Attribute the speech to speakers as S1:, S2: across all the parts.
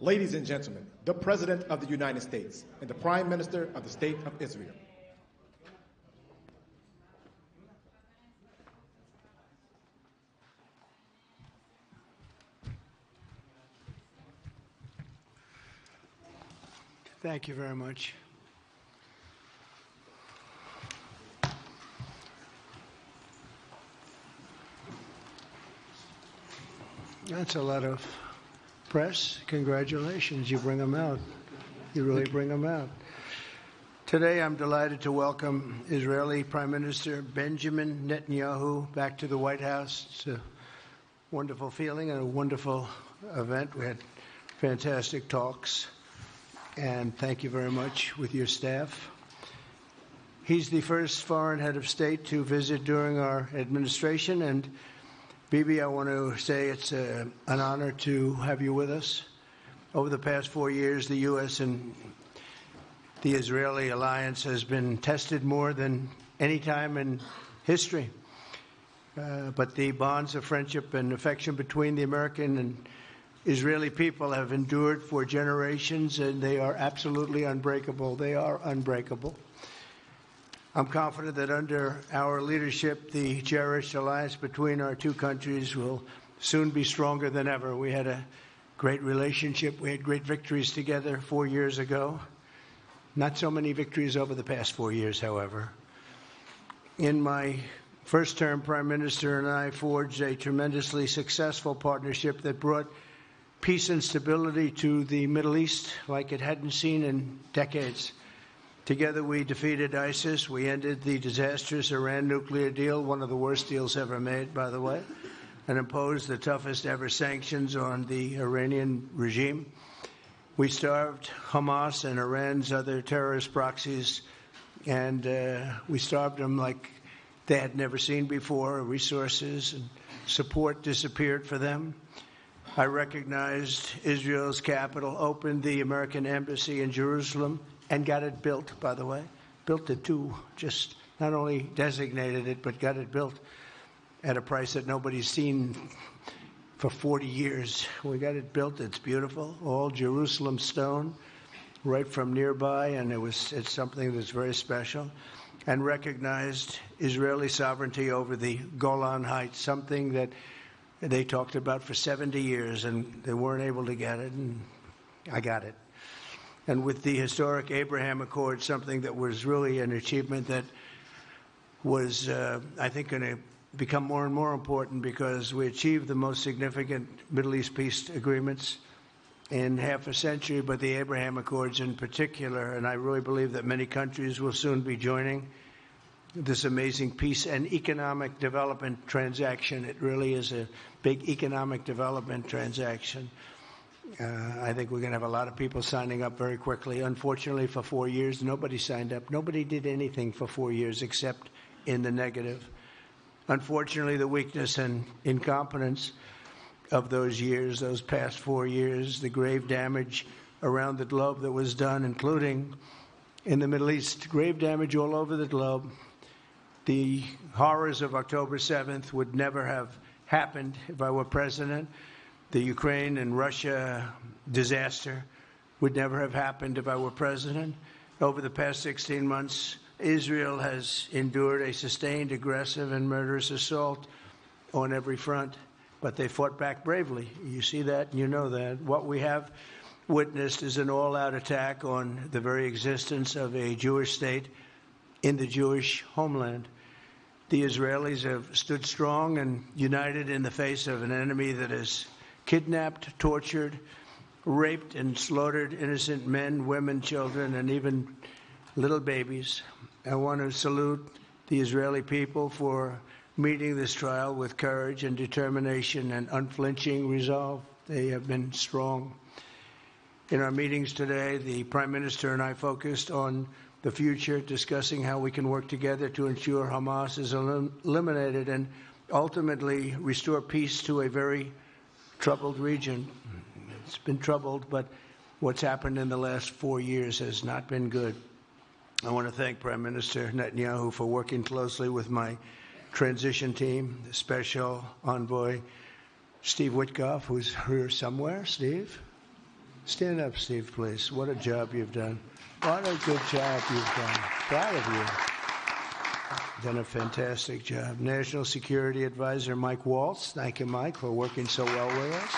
S1: Ladies and gentlemen, the President of the United States and the Prime Minister of the State of Israel.
S2: Thank you very much. That's a lot of press. Congratulations. You bring them out. You really bring them out. Today, I'm delighted to welcome Israeli Prime Minister Benjamin Netanyahu back to the White House. It's a wonderful feeling and a wonderful event. We had fantastic talks. And thank you very much with your staff. He's the first foreign head of state to visit during our administration. And Bibi, I want to say it's an honor to have you with us. Over the past 4 years, the U.S. and the Israeli alliance has been tested more than any time in history. But the bonds of friendship and affection between the American and Israeli people have endured for generations, and they are absolutely unbreakable. They are unbreakable. I'm confident that under our leadership, the cherished alliance between our two countries will soon be stronger than ever. We had a great relationship. We had great victories together 4 years ago. Not so many victories over the past 4 years, however. In my first term, Prime Minister and I forged a tremendously successful partnership that brought peace and stability to the Middle East like it hadn't seen in decades. Together we defeated ISIS. We ended the disastrous Iran nuclear deal, one of the worst deals ever made, by the way, and imposed the toughest ever sanctions on the Iranian regime. We starved Hamas and Iran's other terrorist proxies, and we starved them like they had never seen before. Resources and support disappeared for them. I recognized Israel's capital, opened the American embassy in Jerusalem, and got it built, by the way. Built it too, just not only designated it, but got it built at a price that nobody's seen for 40 years. We got it built. It's beautiful, all Jerusalem stone, right from nearby, and it's something that's very special. And recognized Israeli sovereignty over the Golan Heights, something that they talked about for 70 years, and they weren't able to get it, and I got it. And with the historic Abraham Accord, something that was really an achievement that was, I think, going to become more and more important because we achieved the most significant Middle East peace agreements in half a century, but the Abraham Accords in particular, and I really believe that many countries will soon be joining this amazing peace and economic development transaction. It really is a big economic development transaction. I think we're going to have a lot of people signing up very quickly. Unfortunately, for 4 years, nobody signed up. Nobody did anything for 4 years except in the negative. Unfortunately, the weakness and incompetence of those years, those past 4 years, the grave damage around the globe that was done, including in the Middle East, grave damage all over the globe. The horrors of October 7th would never have happened if I were president. The Ukraine and Russia disaster would never have happened if I were president. Over the past 16 months, Israel has endured a sustained, aggressive, and murderous assault on every front, but they fought back bravely. You see that and you know that. What we have witnessed is an all-out attack on the very existence of a Jewish state in the Jewish homeland. The Israelis have stood strong and united in the face of an enemy that has kidnapped, tortured, raped, and slaughtered innocent men, women, children, and even little babies. I want to salute the Israeli people for meeting this trial with courage and determination and unflinching resolve. They have been strong. In our meetings today, the Prime Minister and I focused on the future, discussing how we can work together to ensure Hamas is eliminated and ultimately restore peace to a very troubled region. It's been troubled, but what's happened in the last 4 years has not been good. I want to thank Prime Minister Netanyahu for working closely with my transition team, the Special Envoy Steve Witkoff, who's here somewhere. Steve? Stand up, Steve, please. What a job you've done. What a good job you've done. Proud of you. Done a fantastic job. National Security Advisor Mike Waltz. Thank you, Mike, for working so well with us.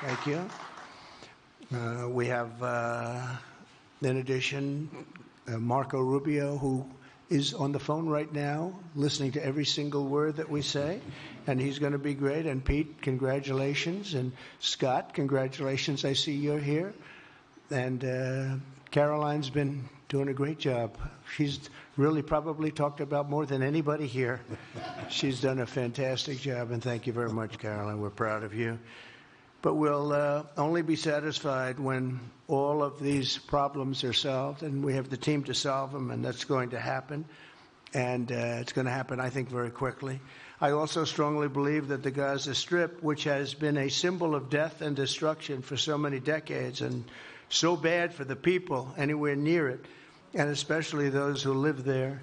S2: Thank you. We have, in addition, Marco Rubio, who is on the phone right now, listening to every single word that we say, and he's going to be great. And Pete, congratulations. And Scott, congratulations. I see you're here. And Caroline's been doing a great job. She's really probably talked about more than anybody here. She's done a fantastic job, and thank you very much, Caroline. We're proud of you. But we'll only be satisfied when all of these problems are solved, and we have the team to solve them, and that's going to happen. And it's going to happen, I think, very quickly. I also strongly believe that the Gaza Strip, which has been a symbol of death and destruction for so many decades and so bad for the people anywhere near it, and especially those who live there,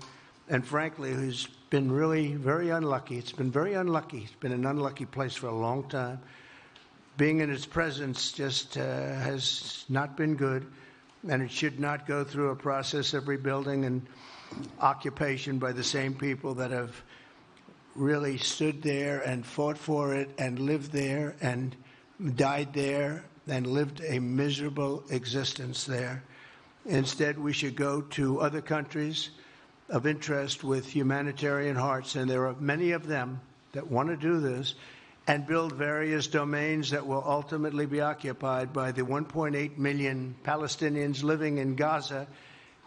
S2: and frankly, who's been really very unlucky. It's been very unlucky. It's been an unlucky place for a long time. Being in its presence just has not been good, and it should not go through a process of rebuilding and occupation by the same people that have really stood there and fought for it and lived there and died there and lived a miserable existence there. Instead, we should go to other countries of interest with humanitarian hearts, and there are many of them that want to do this, and build various domains that will ultimately be occupied by the 1.8 million Palestinians living in Gaza,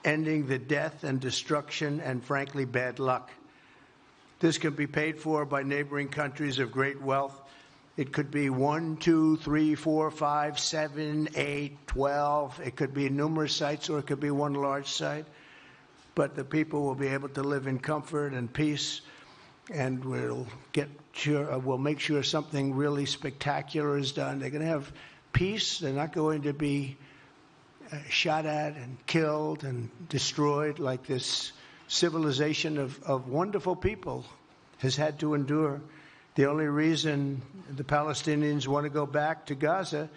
S2: ending the death and destruction and, frankly, bad luck. This can be paid for by neighboring countries of great wealth. It could be 1, 2, 3, 4, 5, 7, 8, 12. It could be numerous sites, or it could be one large site. But the people will be able to live in comfort and peace, and we'll make sure something really spectacular is done. They're going to have peace. They're not going to be shot at and killed and destroyed like this civilization of wonderful people has had to endure. The only reason the Palestinians want to go back to Gaza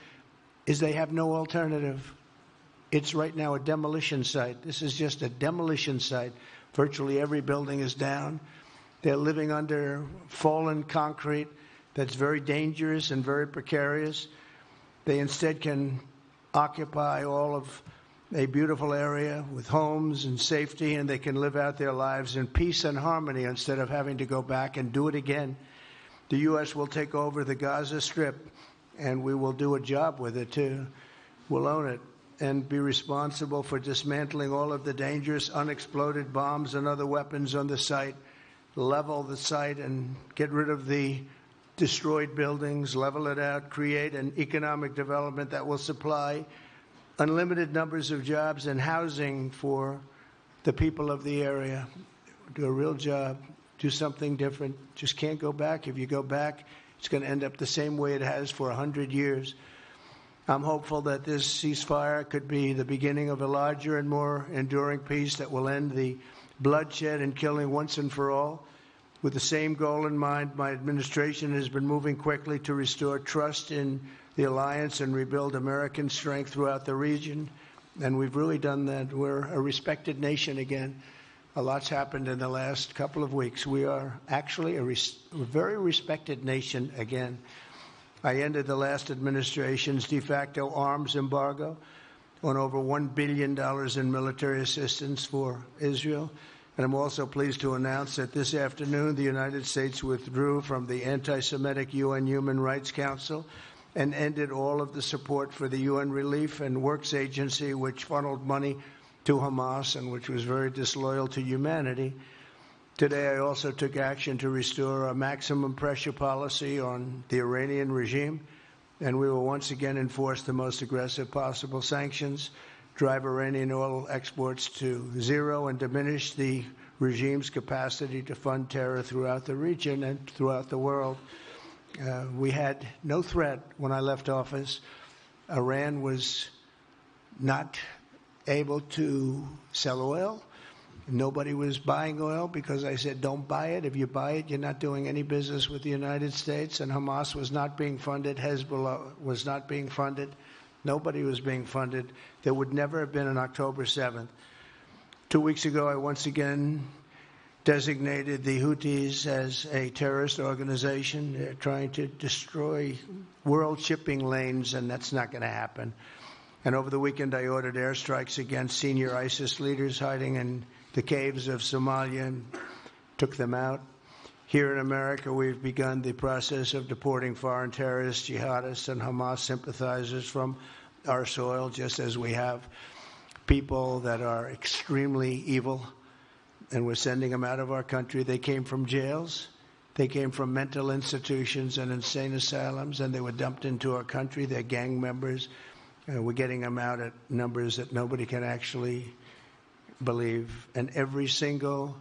S2: is they have no alternative. It's right now a demolition site. This is just a demolition site. Virtually every building is down. They're living under fallen concrete that's very dangerous and very precarious. They instead can occupy all of a beautiful area with homes and safety, and they can live out their lives in peace and harmony instead of having to go back and do it again. The U.S. will take over the Gaza Strip, and we will do a job with it, too. We'll own it and be responsible for dismantling all of the dangerous unexploded bombs and other weapons on the site, level the site and get rid of the destroyed buildings, level it out, create an economic development that will supply unlimited numbers of jobs and housing for the people of the area. Do a real job. Do something different. Just can't go back. If you go back, it's going to end up the same way it has for 100 years. I'm hopeful that this ceasefire could be the beginning of a larger and more enduring peace that will end the bloodshed and killing once and for all. With the same goal in mind, my administration has been moving quickly to restore trust in the alliance and rebuild American strength throughout the region. And we've really done that. We're a respected nation again. A lot's happened in the last couple of weeks. We are actually a very respected nation again. I ended the last administration's de facto arms embargo on over $1 billion in military assistance for Israel. And I'm also pleased to announce that this afternoon the United States withdrew from the anti-Semitic UN Human Rights Council and ended all of the support for the UN Relief and Works Agency, which funneled money to Hamas and which was very disloyal to humanity. Today, I also took action to restore a maximum pressure policy on the Iranian regime, and we will once again enforce the most aggressive possible sanctions, drive Iranian oil exports to zero, and diminish the regime's capacity to fund terror throughout the region and throughout the world. We had no threat when I left office. Iran was not able to sell oil. Nobody was buying oil because I said, don't buy it. If you buy it, you're not doing any business with the United States. And Hamas was not being funded. Hezbollah was not being funded. Nobody was being funded. There would never have been an October 7th. 2 weeks ago, I once again designated the Houthis as a terrorist organization. They're trying to destroy world shipping lanes, and that's not going to happen. And over the weekend, I ordered airstrikes against senior ISIS leaders hiding in the caves of Somalia and took them out. Here in America, we've begun the process of deporting foreign terrorists, jihadists, and Hamas sympathizers from our soil, just as we have people that are extremely evil, and we're sending them out of our country. They came from jails. They came from mental institutions and insane asylums, and they were dumped into our country. They're gang members. We're getting them out at numbers that nobody can actually believe. And every single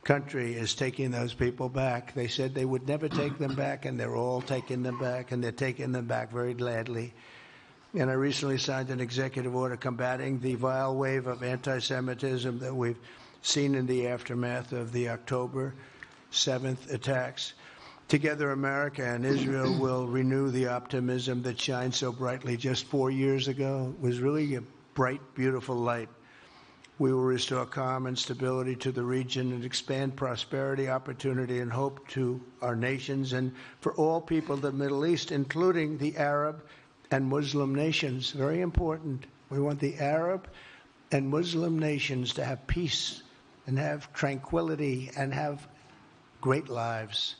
S2: country is taking those people back. They said they would never take them back, and they're all taking them back, and they're taking them back very gladly. And I recently signed an executive order combating the vile wave of anti-Semitism that we've seen in the aftermath of the October 7th attacks. Together, America and Israel will renew the optimism that shined so brightly just 4 years ago. It was really a bright, beautiful light. We will restore calm and stability to the region and expand prosperity, opportunity, and hope to our nations and for all people of the Middle East, including the Arab and Muslim nations. Very important. We want the Arab and Muslim nations to have peace and have tranquility and have great lives.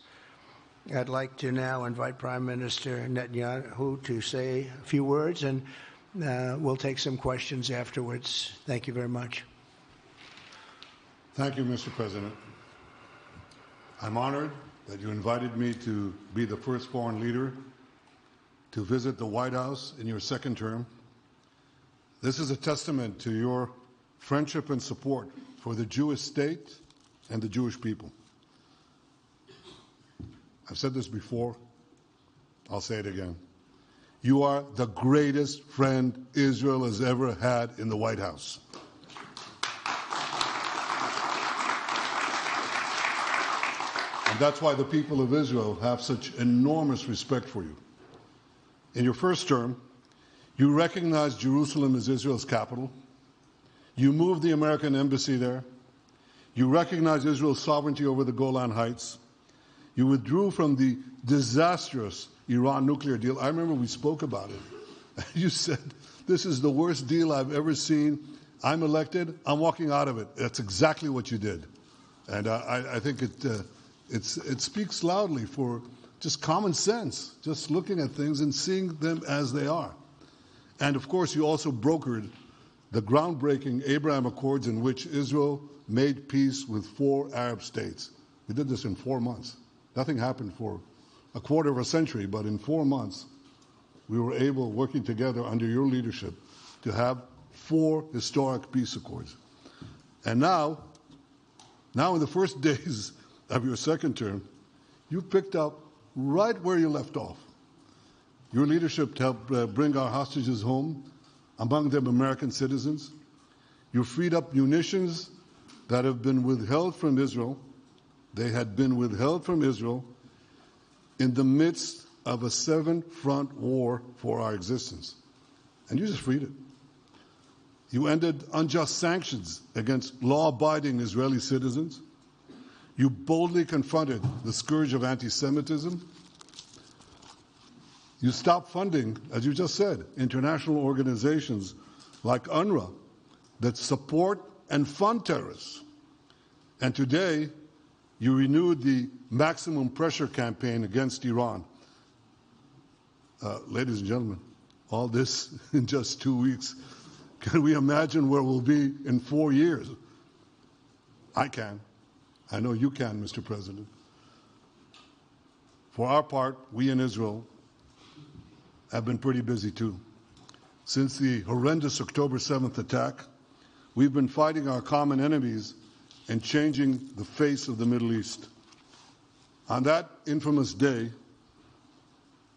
S2: I'd like to now invite Prime Minister Netanyahu to say a few words, and we'll take some questions afterwards. Thank you very much.
S3: Thank you, Mr. President. I'm honored that you invited me to be the first foreign leader to visit the White House in your second term. This is a testament to your friendship and support for the Jewish state and the Jewish people. I've said this before. I'll say it again. You are the greatest friend Israel has ever had in the White House. And that's why the people of Israel have such enormous respect for you. In your first term, you recognized Jerusalem as Israel's capital. You moved the American embassy there. You recognized Israel's sovereignty over the Golan Heights. You withdrew from the disastrous Iran nuclear deal. I remember we spoke about it. You said, this is the worst deal I've ever seen. I'm elected. I'm walking out of it. That's exactly what you did. And I think it speaks loudly for just common sense, just looking at things and seeing them as they are. And, of course, you also brokered the groundbreaking Abraham Accords in which Israel made peace with 4 Arab states. We did this in 4 months. Nothing happened for a quarter of a century, but in 4 months, we were able, working together under your leadership, to have 4 historic peace accords. And now in the first days of your second term, you picked up right where you left off. Your leadership helped bring our hostages home, among them American citizens. You freed up munitions that have been withheld from Israel. They had been withheld from Israel in the midst of a 7-front war for our existence. And you just freed it. You ended unjust sanctions against law-abiding Israeli citizens. You boldly confronted the scourge of anti-Semitism. You stopped funding, as you just said, international organizations like UNRWA that support and fund terrorists. And today, you renewed the maximum pressure campaign against Iran. Ladies and gentlemen, all this in just 2 weeks. Can we imagine where we'll be in 4 years? I can. I know you can, Mr. President. For our part, we in Israel have been pretty busy too. Since the horrendous October 7th attack, we've been fighting our common enemies and changing the face of the Middle East. On that infamous day,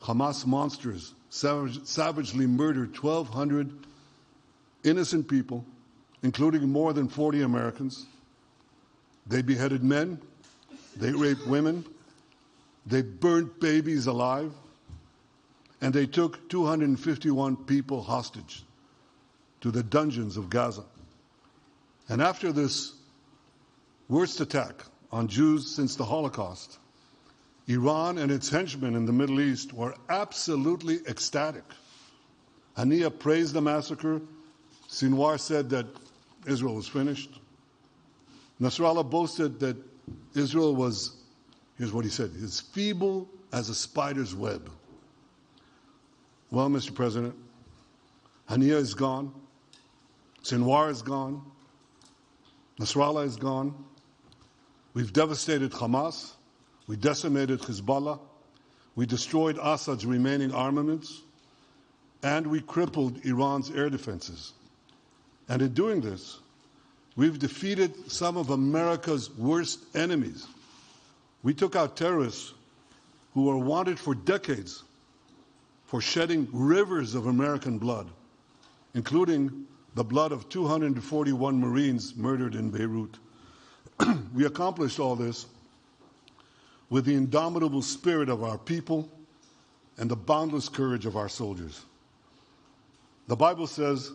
S3: Hamas monsters savagely murdered 1,200 innocent people, including more than 40 Americans. They beheaded men, they raped women, they burnt babies alive, and they took 251 people hostage to the dungeons of Gaza. And after this worst attack on Jews since the Holocaust, Iran and its henchmen in the Middle East were absolutely ecstatic. Haniya praised the massacre. Sinwar said that Israel was finished. Nasrallah boasted that Israel was, here's what he said, as feeble as a spider's web. Well, Mr. President, Haniya is gone. Sinwar is gone. Nasrallah is gone. We've devastated Hamas. We decimated Hezbollah. We destroyed Assad's remaining armaments. And we crippled Iran's air defenses. And in doing this, we've defeated some of America's worst enemies. We took out terrorists who were wanted for decades for shedding rivers of American blood, including the blood of 241 Marines murdered in Beirut. We accomplished all this with the indomitable spirit of our people and the boundless courage of our soldiers. The Bible says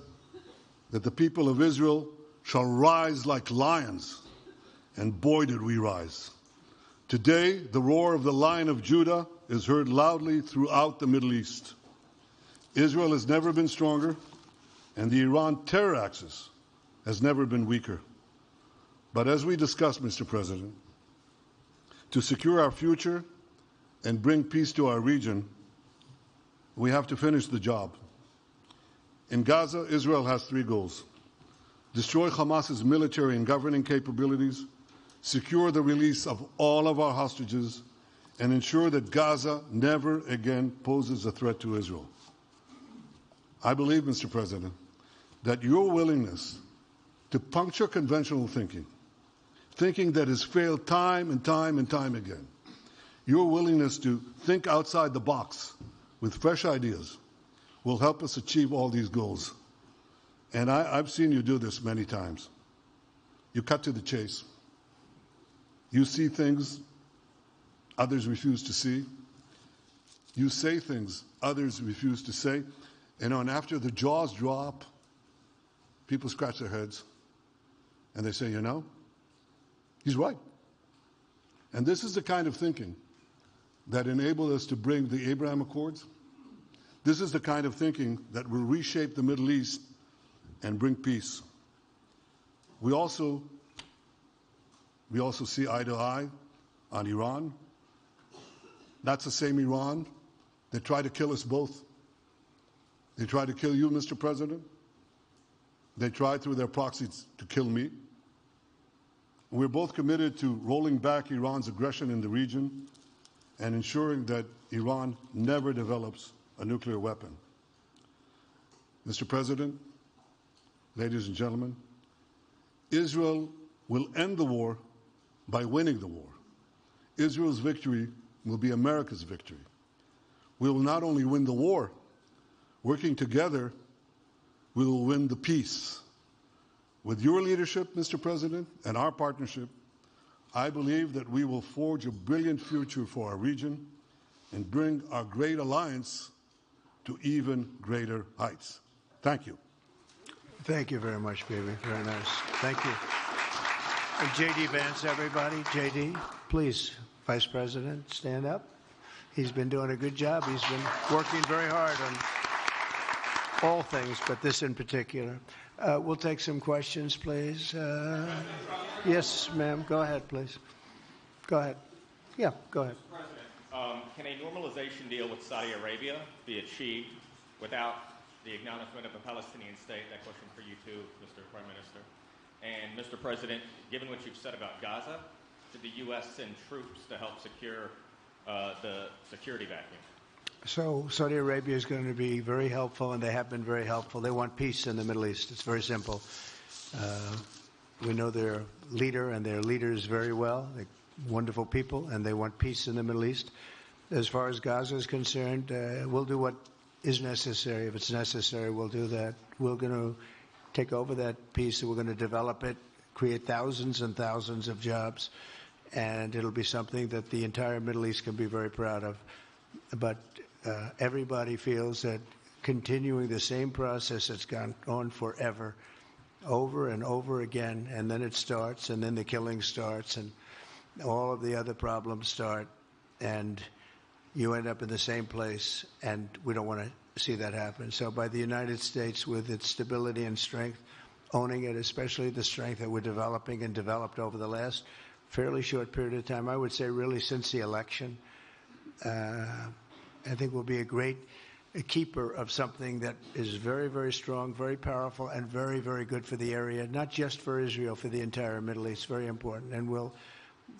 S3: that the people of Israel shall rise like lions, and boy did we rise. Today, the roar of the Lion of Judah is heard loudly throughout the Middle East. Israel has never been stronger, and the Iran terror axis has never been weaker. But as we discussed, Mr. President, to secure our future and bring peace to our region, we have to finish the job. In Gaza, Israel has three goals: destroy Hamas's military and governing capabilities, secure the release of all of our hostages, and ensure that Gaza never again poses a threat to Israel. I believe, Mr. President, that your willingness to puncture conventional thinking that has failed time and time and time again, your willingness to think outside the box with fresh ideas will help us achieve all these goals. And I've seen you do this many times. You cut to the chase. You see things others refuse to see. You say things others refuse to say. And after the jaws drop, people scratch their heads and they say, you know, he's right. And this is the kind of thinking that enabled us to bring the Abraham Accords. This is the kind of thinking that will reshape the Middle East and bring peace. We also see eye to eye on Iran. That's the same Iran that tried to kill us both. They tried to kill you, Mr. President. They tried through their proxies to kill me. We're both committed to rolling back Iran's aggression in the region and ensuring that Iran never develops a nuclear weapon. Mr. President, ladies and gentlemen, Israel will end the war by winning the war. Israel's victory will be America's victory. We will not only win the war, working together, we will win the peace. With your leadership, Mr. President, and our partnership, I believe that we will forge a brilliant future for our region and bring our great alliance to even greater heights. Thank you.
S2: Thank you very much, baby. Very nice. Thank you. And J.D. Vance, everybody. J.D., please, Vice President, stand up. He's been doing a good job. He's been working very hard on all things, but this in particular. We'll take some questions, please. Yes, ma'am. Go ahead, please. Go ahead. Yeah, go ahead.
S4: President, can a normalization deal with Saudi Arabia be achieved without the acknowledgement of a Palestinian state? That question for you too, Mr. Prime Minister. And Mr. President, given what you've said about Gaza, did the U.S. send troops to help secure the security vacuum?
S2: So Saudi Arabia is going to be very helpful, and they have been very helpful. They want peace in the Middle East. It's very simple. We know their leader and their leaders very well. They're wonderful people, and they want peace in the Middle East. As far as Gaza is concerned, we'll do what is necessary. If it's necessary, we'll do that. We're going to take over that peace, and we're going to develop it, create thousands and thousands of jobs, and it'll be something that the entire Middle East can be very proud of. But everybody feels that continuing the same process that's gone on forever, over and over again, and then it starts, and then the killing starts, and all of the other problems start, and you end up in the same place, and we don't want to see that happen. So by the United States, with its stability and strength, owning it, especially the strength that we're developing and developed over the last fairly short period of time, I would say really since the election, I think we'll be a great keeper of something that is very, very strong, very powerful, and very, very good for the area, not just for Israel, for the entire Middle East. Very important. And we'll,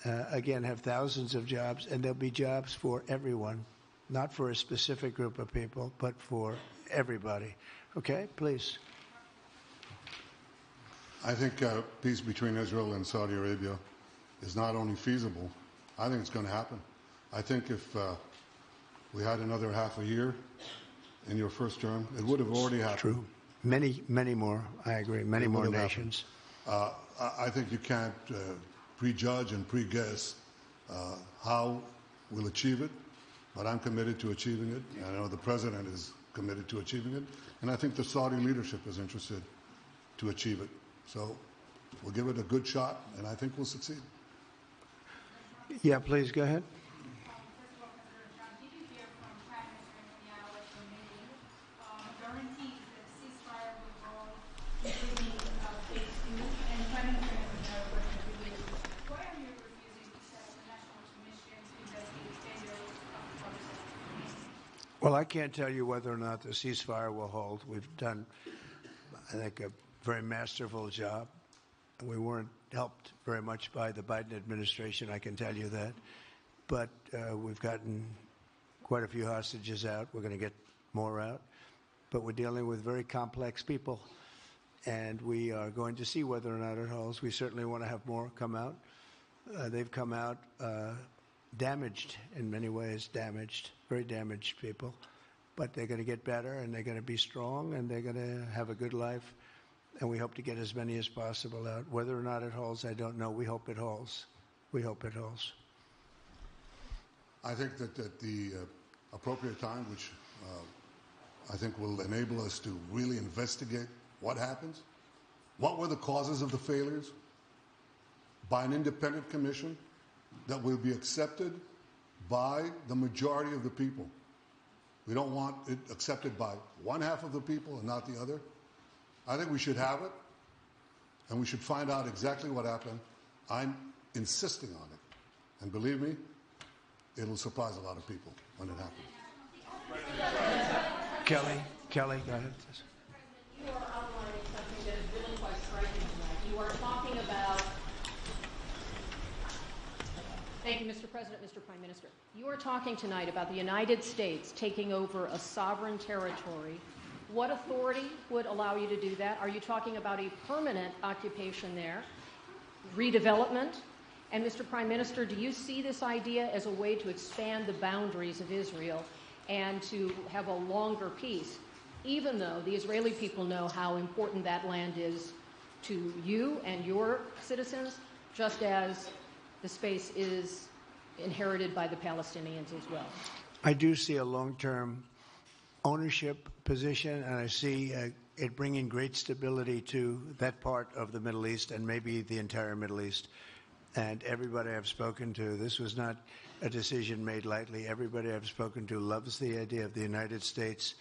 S2: again, have thousands of jobs, and there'll be jobs for everyone, not for a specific group of people, but for everybody. Okay, please.
S3: I think peace between Israel and Saudi Arabia is not only feasible, I think it's going to happen. I think if we had another half a year in your first term, it would have already happened.
S2: True. Many, many more. I agree. Many more nations.
S3: I think you can't prejudge and pre-guess how we'll achieve it, but I'm committed to achieving it. I know the president is committed to achieving it, and I think the Saudi leadership is interested to achieve it. So we'll give it a good shot, and I think we'll succeed.
S2: Yeah, please go ahead.
S5: Did you hear from Prime Minister Netanyahu at your meeting guarantees that ceasefire will hold, including phase 2? And Prime Minister Netanyahu, question to you: why are you refusing to set up a national commission to investigate failures of the process?
S2: Well, I can't tell you whether or not the ceasefire will hold. We've done, I think, a very masterful job. We weren't helped very much by the Biden administration, I can tell you that. But we've gotten quite a few hostages out. We're going to get more out. But we're dealing with very complex people. And we are going to see whether or not it holds. We certainly want to have more come out. They've come out damaged in many ways, very damaged people. But they're going to get better, and they're going to be strong, and they're going to have a good life. And we hope to get as many as possible out. Whether or not it holds, I don't know. We hope it holds. We hope it holds.
S3: I think that at the appropriate time, which I think will enable us to really investigate what happens, what were the causes of the failures, by an independent commission that will be accepted by the majority of the people. We don't want it accepted by one half of the people and not the other. I think we should have it, and we should find out exactly what happened. I'm insisting on it. And believe me, it'll surprise a lot of people when it happens.
S2: Kelly, go ahead.
S6: You are outlining something that is really quite striking tonight. You are talking about... Thank you, Mr. President, Mr. Prime Minister. You are talking tonight about the United States taking over a sovereign territory. What authority would allow you to do that? Are you talking about a permanent occupation there, redevelopment? And Mr. Prime Minister, do you see this idea as a way to expand the boundaries of Israel and to have a longer peace, even though the Israeli people know how important that land is to you and your citizens, just as the space is inherited by the Palestinians as well?
S2: I do see a long-term ownership position, and I see it bringing great stability to that part of the Middle East and maybe the entire Middle East. And everybody I've spoken to, this was not a decision made lightly. Everybody I've spoken to loves the idea of the United States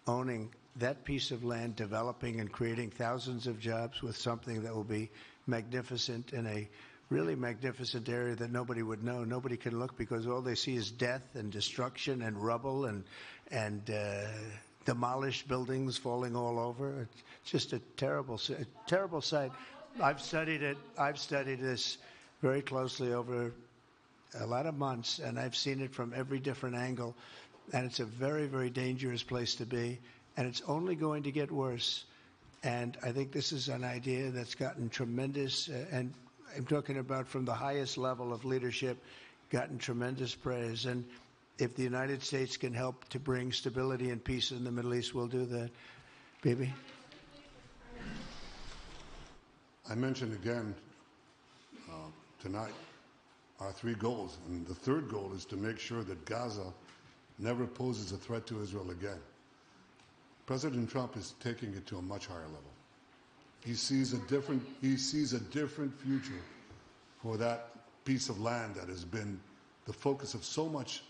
S2: owning that piece of land, developing and creating thousands of jobs with something that will be magnificent in a really magnificent area that nobody would know. Nobody can look because all they see is death and destruction and rubble and demolished buildings falling all over. It's just a terrible sight. I've studied it. I've studied this very closely over a lot of months, and I've seen it from every different angle. And it's a very, very dangerous place to be, and it's only going to get worse. And I think this is an idea that's gotten tremendous, and I'm talking about from the highest level of leadership, gotten tremendous praise. And if the United States can help to bring stability and peace in the Middle East, we'll do that. Bibi?
S3: I mentioned again tonight our three goals. And the third goal is to make sure that Gaza never poses a threat to Israel again. President Trump is taking it to a much higher level. He sees a different future for that piece of land that has been the focus of so much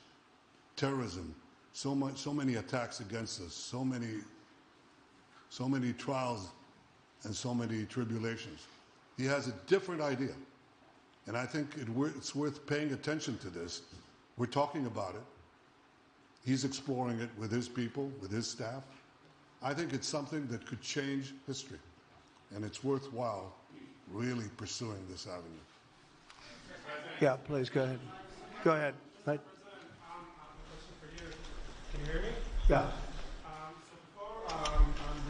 S3: terrorism, so many attacks against us, so many trials and so many tribulations. He has a different idea. And I think it's worth paying attention to this. We're talking about it. He's exploring it with his people, with his staff. I think it's something that could change history. And it's worthwhile really pursuing this avenue.
S2: Yeah, please, go ahead. Go ahead. Right.
S7: President, I have a question for you. Can you hear me?
S2: Yeah.
S7: So before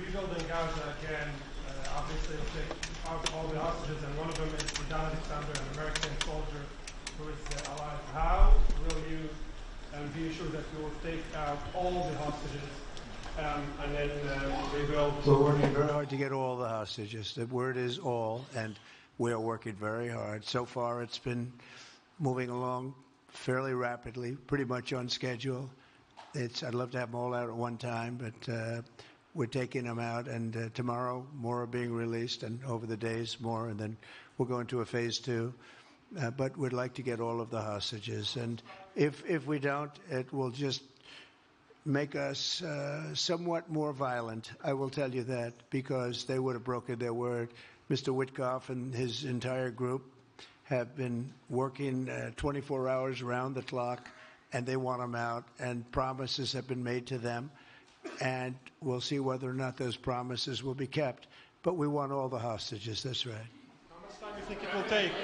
S7: rebuilding Gaza again, obviously we'll take out all the hostages, and one of them is Don Alexander, an American soldier who is alive. How will you be assured that you will take out all the hostages and then rebuild?
S2: We're working very hard to get all the hostages. The word is all, and we are working very hard. So far, it's been moving along fairly rapidly, pretty much on schedule. I'd love to have them all out at one time, but we're taking them out, and tomorrow more are being released, and over the days more, and then we'll go into a phase 2. But we'd like to get all of the hostages, and if we don't, it will just make us somewhat more violent. I will tell you that, because they would have broken their word. Mr. Witkoff and his entire group have been working 24 hours around the clock, and they want them out, and promises have been made to them, and we'll see whether or not those promises will be kept. But we want all the hostages, that's right.
S7: How much time do you think it will take?
S8: Do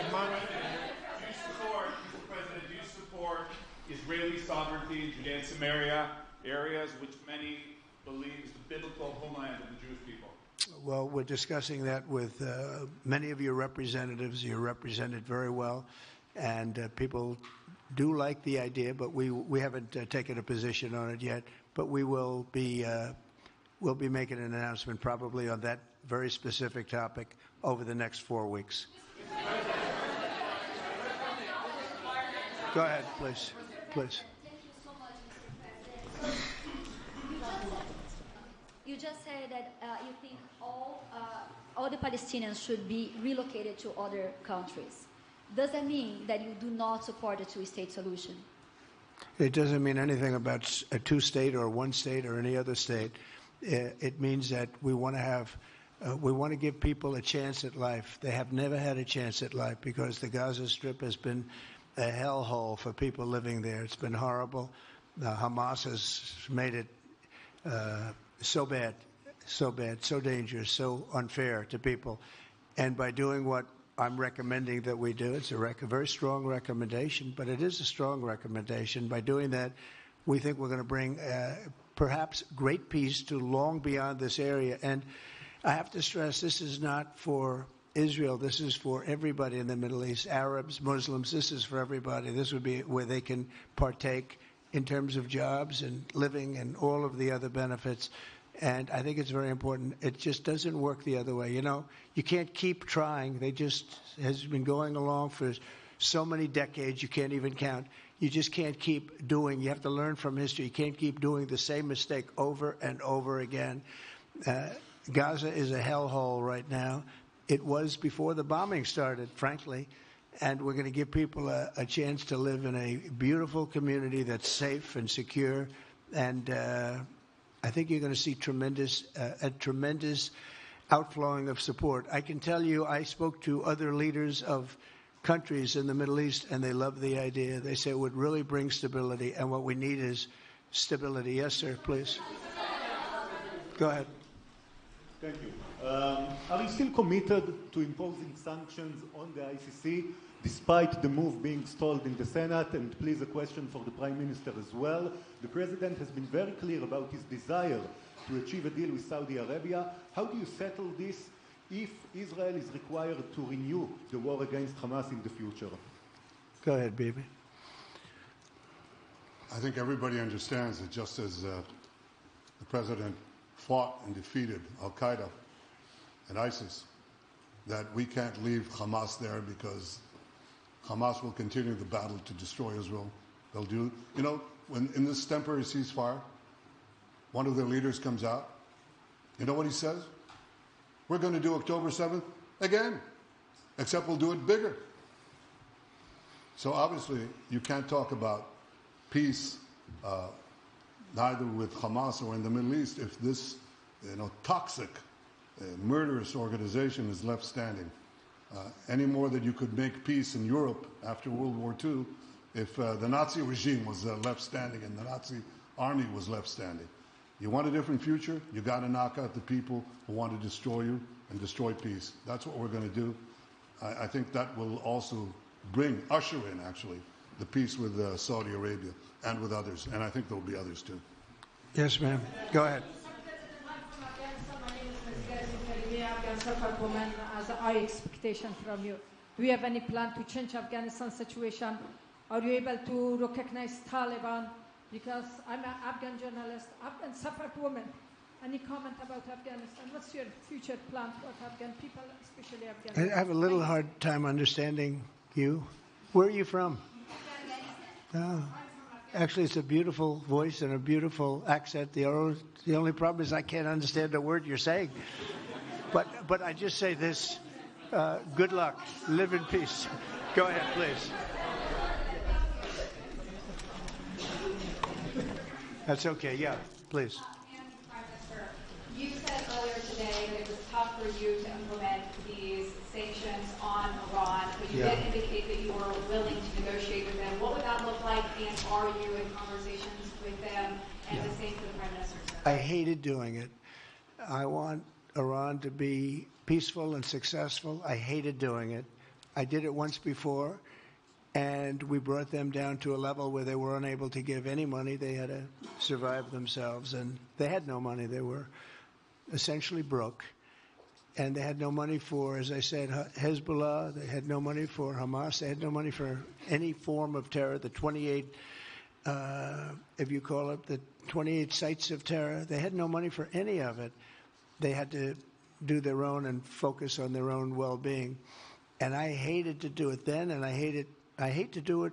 S8: you support Israeli sovereignty in Judea and Samaria, areas which many believe is the biblical homeland of the Jewish people?
S2: Well, we're discussing that with many of your representatives. You're represented very well, and people do like the idea, but we haven't taken a position on it yet. But we will be we'll be making an announcement probably on that very specific topic over the next 4 weeks. Go ahead, please. Please.
S9: Thank you so much, Mr. President. You just said that you think all the Palestinians should be relocated to other countries. Does that mean that you do not support a two-state solution?
S2: It doesn't mean anything about a two-state or one state or any other state. It means that we want to give people a chance at life. They have never had a chance at life because the Gaza Strip has been a hellhole for people living there. It's been horrible. Hamas has made it so bad, so dangerous, so unfair to people. And by doing what I'm recommending that we do, it's a very strong recommendation, but it is a strong recommendation. By doing that, we think we're going to bring perhaps great peace to long beyond this area. And I have to stress, this is not for Israel. This is for everybody in the Middle East, Arabs, Muslims. This is for everybody. This would be where they can partake in terms of jobs and living and all of the other benefits. And I think it's very important. It just doesn't work the other way. You know, you can't keep trying. They just has been going along for so many decades you can't even count. You just can't keep doing. You have to learn from history. You can't keep doing the same mistake over and over again. Gaza is a hellhole right now. It was before the bombing started, frankly. And we're going to give people a chance to live in a beautiful community that's safe and secure. And I think you're going to see a tremendous outflowing of support. I can tell you, I spoke to other leaders of countries in the Middle East, and they love the idea. They say it would really bring stability, and what we need is stability. Yes, sir, please. Go ahead.
S10: Thank you. Are you still committed to imposing sanctions on the ICC, despite the move being stalled in the Senate? And please, a question for the Prime Minister as well. The President has been very clear about his desire to achieve a deal with Saudi Arabia. How do you settle this if Israel is required to renew the war against Hamas in the future?
S2: Go ahead, Bibi.
S3: I think everybody understands that just as the President fought and defeated Al-Qaeda and ISIS, that we can't leave Hamas there because Hamas will continue the battle to destroy Israel. They'll do, when in this temporary ceasefire, one of their leaders comes out, you know what he says? We're going to do October 7th again, except we'll do it bigger. So obviously, you can't talk about peace neither with Hamas or in the Middle East if this toxic, murderous organization is left standing. Any more than you could make peace in Europe after World War II if the Nazi regime was left standing and the Nazi army was left standing. You want a different future? You got to knock out the people who want to destroy you and destroy peace. That's what we're going to do. I think that will also usher in, actually, the peace with Saudi Arabia and with others. And I think there will be others, too.
S2: Yes, ma'am. Go ahead.
S5: As a high expectation from you. Do you have any plan to change Afghanistan situation? Are you able to recognize Taliban? Because I'm an Afghan journalist, Afghan suffered woman. Any comment about Afghanistan? What's your future plan for Afghan people, especially Afghanistan?
S2: I have a little hard time understanding you. Where are you from? Oh. Actually, it's a beautiful voice and a beautiful accent. The only problem is I can't understand a word you're saying. But I just say this, good luck. Live in peace. Go ahead, please. That's okay. Yeah, please.
S11: Prime Minister, you said earlier today that it was tough for you to implement these sanctions on Iran, but you did indicate that you were willing to negotiate with them. What would that look like, and are you in conversations with them? And the same for the Prime Minister, sir.
S2: I hated doing it. I want Iran to be peaceful and successful. I hated doing it. I did it once before, and we brought them down to a level where they were unable to give any money. They had to survive themselves, and they had no money. They were essentially broke, and they had no money for, as I said, Hezbollah. They had no money for Hamas. They had no money for any form of terror. The 28, if you call it, the 28 sites of terror, they had no money for any of it. They had to do their own and focus on their own well-being. And I hated to do it then, and I hate to do it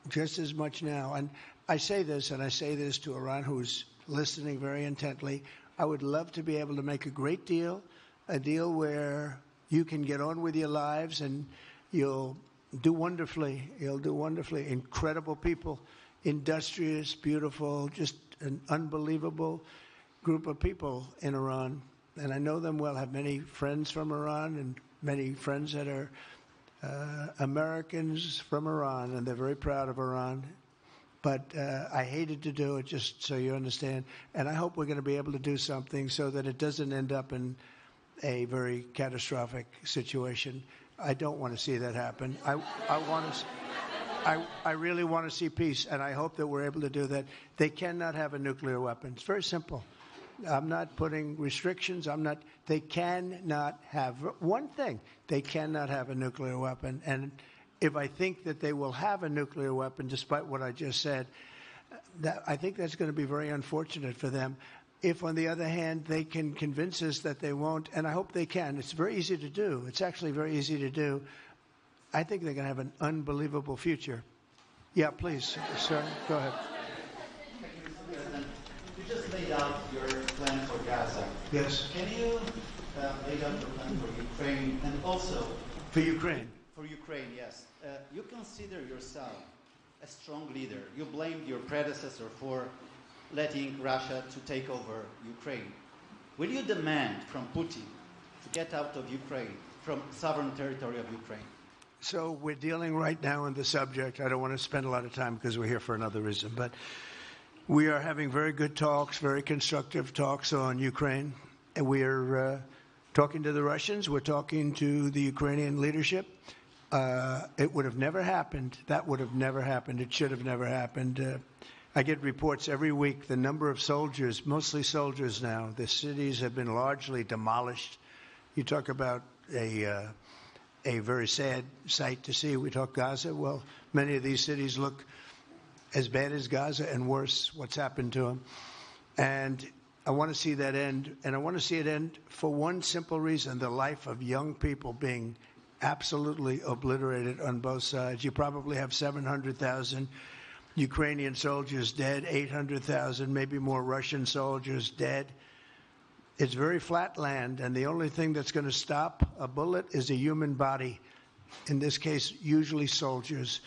S2: just as much now. And I say this, and I say this to Iran, who's listening very intently. I would love to be able to make a great deal, a deal where you can get on with your lives and you'll do wonderfully. You'll do wonderfully. Incredible people, industrious, beautiful, just an unbelievable group of people in Iran. And I know them well, have many friends from Iran and many friends that are Americans from Iran, and they're very proud of Iran. But I hated to do it, just so you understand. And I hope we're going to be able to do something so that it doesn't end up in a very catastrophic situation. I don't want to see that happen. I really want to see peace, and I hope that we're able to do that. They cannot have a nuclear weapon. It's very simple. I'm not putting restrictions. They cannot have one thing. They cannot have a nuclear weapon. And if I think that they will have a nuclear weapon, despite what I just said, I think that's going to be very unfortunate for them. If, on the other hand, they can convince us that they won't, and I hope they can. It's very easy to do. It's actually very easy to do. I think they're going to have an unbelievable future. Yeah, please, sir, go ahead.
S12: You just laid out your plan for Gaza.
S2: Yes.
S12: Can you lay out your plan for Ukraine and also...
S2: For Ukraine?
S12: For Ukraine, yes. You consider yourself a strong leader. You blamed your predecessor for letting Russia to take over Ukraine. Will you demand from Putin to get out of Ukraine, from sovereign territory of Ukraine?
S2: So we're dealing right now in the subject. I don't want to spend a lot of time because we're here for another reason, but we are having very good talks, very constructive talks on Ukraine. And we are talking to the Russians. We're talking to the Ukrainian leadership. It would have never happened. That would have never happened. It should have never happened. I get reports every week, the number of soldiers, mostly soldiers now. The cities have been largely demolished. You talk about a very sad sight to see. We talk Gaza. Well, many of these cities look as bad as Gaza and worse, what's happened to them. And I want to see that end. And I want to see it end for one simple reason, the life of young people being absolutely obliterated on both sides. You probably have 700,000 Ukrainian soldiers dead, 800,000, maybe more Russian soldiers dead. It's very flat land, and the only thing that's going to stop a bullet is a human body. In this case, usually soldiers.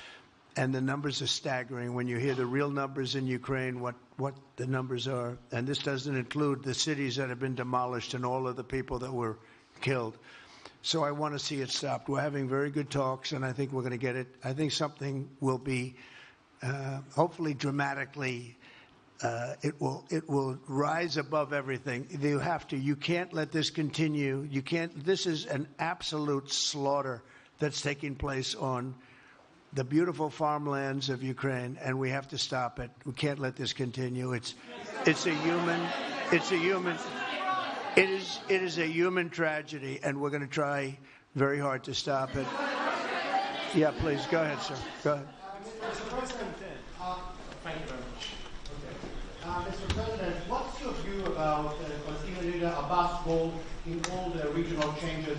S2: And the numbers are staggering when you hear the real numbers in Ukraine, what the numbers are. And this doesn't include the cities that have been demolished and all of the people that were killed. So I want to see it stopped. We're having very good talks, and I think we're going to get it. I think something will be hopefully dramatically, it will rise above everything. You can't let this continue. This is an absolute slaughter that's taking place on the beautiful farmlands of Ukraine, and we have to stop it. We can't let this continue. It is a human tragedy, and we're going to try very hard to stop it. Yeah, please, go ahead, sir. Go ahead.
S13: Mr. President, thank you very much. Mr. President, what's your view about Palestinian leader Abbas' role in all the regional changes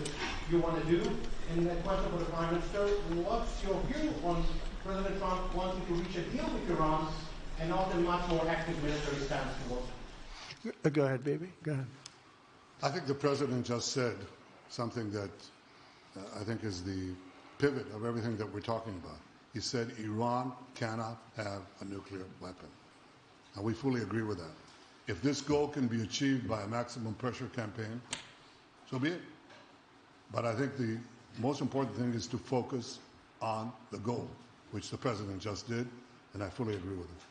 S13: you want to do? And a question for the Prime Minister, what's your view on President Trump wanting to reach a deal with Iran and not a much more active military stance towards it?
S2: Go ahead, baby. Go ahead.
S3: I think the President just said something that I think is the pivot of everything that we're talking about. He said Iran cannot have a nuclear weapon. And we fully agree with that. If this goal can be achieved by a maximum pressure campaign, so be it. But I think the most important thing is to focus on the goal, which the President just did, and I fully agree with it.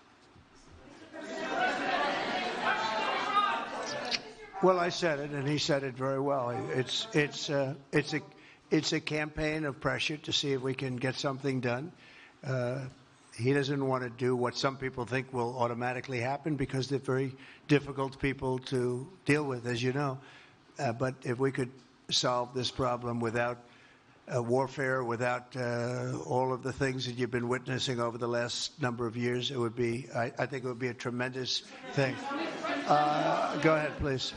S2: Well, I said it, and he said it very well. It's a campaign of pressure to see if we can get something done. He doesn't want to do what some people think will automatically happen because they're very difficult people to deal with, as you know. But if we could solve this problem without warfare, without all of the things that you've been witnessing over the last number of years, it would be, I think it would be a tremendous thing. Go ahead, please.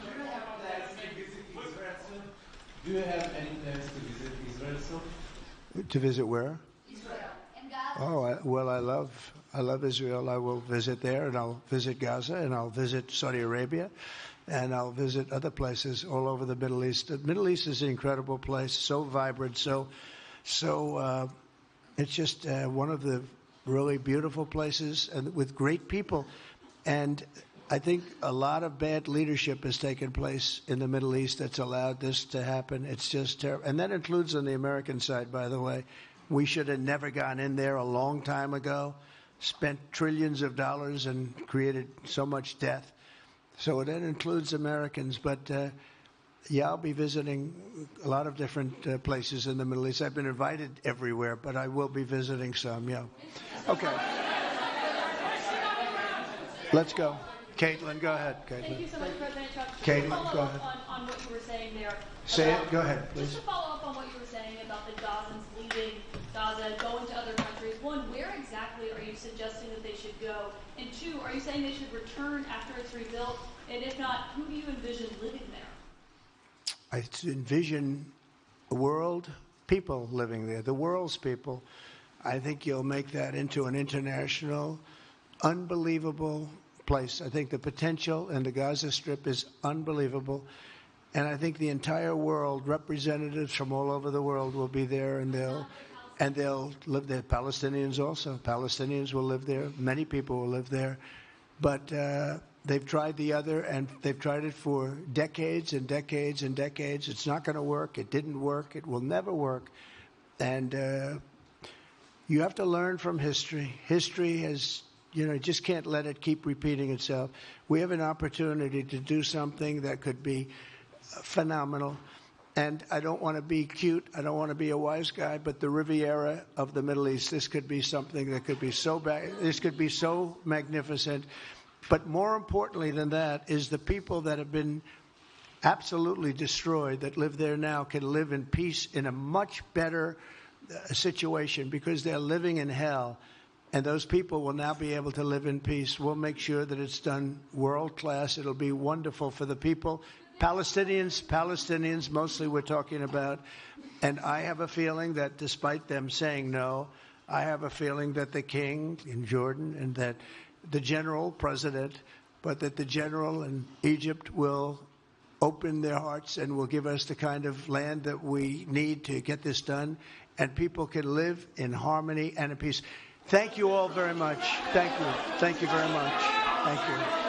S14: Do you have any plans to visit Israel soon?
S2: To visit where?
S9: Israel and Gaza.
S2: I love Israel. I will visit there, and I'll visit Gaza, and I'll visit Saudi Arabia, and I'll visit other places all over the Middle East. The Middle East is an incredible place, so vibrant, so it's just one of the really beautiful places and with great people. And I think a lot of bad leadership has taken place in the Middle East that's allowed this to happen. It's just terrible. And that includes on the American side, by the way. We should have never gone in there a long time ago, spent trillions of dollars and created so much death. So that includes Americans. But, I'll be visiting a lot of different places in the Middle East. I've been invited everywhere, but I will be visiting some, yeah. Okay. Let's go. Caitlin, go ahead. Caitlin.
S15: Thank you so much, President Trump.
S2: Caitlin, go ahead.
S15: On what you were saying there.
S2: Say it. Go ahead, please.
S15: Just to follow up on what you were saying about the Gazans leaving Gaza, going to other countries. One, where exactly are you suggesting that they should go? And two, are you saying they should return after it's rebuilt? And if not, who do you envision living there?
S2: I envision the world, people living there, the world's people. I think you'll make that into an international, unbelievable place. I think the potential in the Gaza Strip is unbelievable. And I think the entire world, representatives from all over the world will be there, and they'll live there. Palestinians also. Palestinians will live there. Many people will live there. But they've tried the other, and they've tried it for decades and decades and decades. It's not going to work. It didn't work. It will never work. And you have to learn from history. History has, you just can't let it keep repeating itself. We have an opportunity to do something that could be phenomenal. And I don't want to be cute. I don't want to be a wise guy, but the Riviera of the Middle East, this could be something that could be so bad. This could be so magnificent. But more importantly than that is the people that have been absolutely destroyed that live there now can live in peace in a much better situation because they're living in hell. And those people will now be able to live in peace. We'll make sure that it's done world class. It'll be wonderful for the people. Palestinians mostly we're talking about. And I have a feeling that despite them saying no, I have a feeling that the king in Jordan and that the general president, but that the general in Egypt will open their hearts and will give us the kind of land that we need to get this done, and people can live in harmony and in peace. Thank you all very much. Thank you. Thank you very much. Thank you.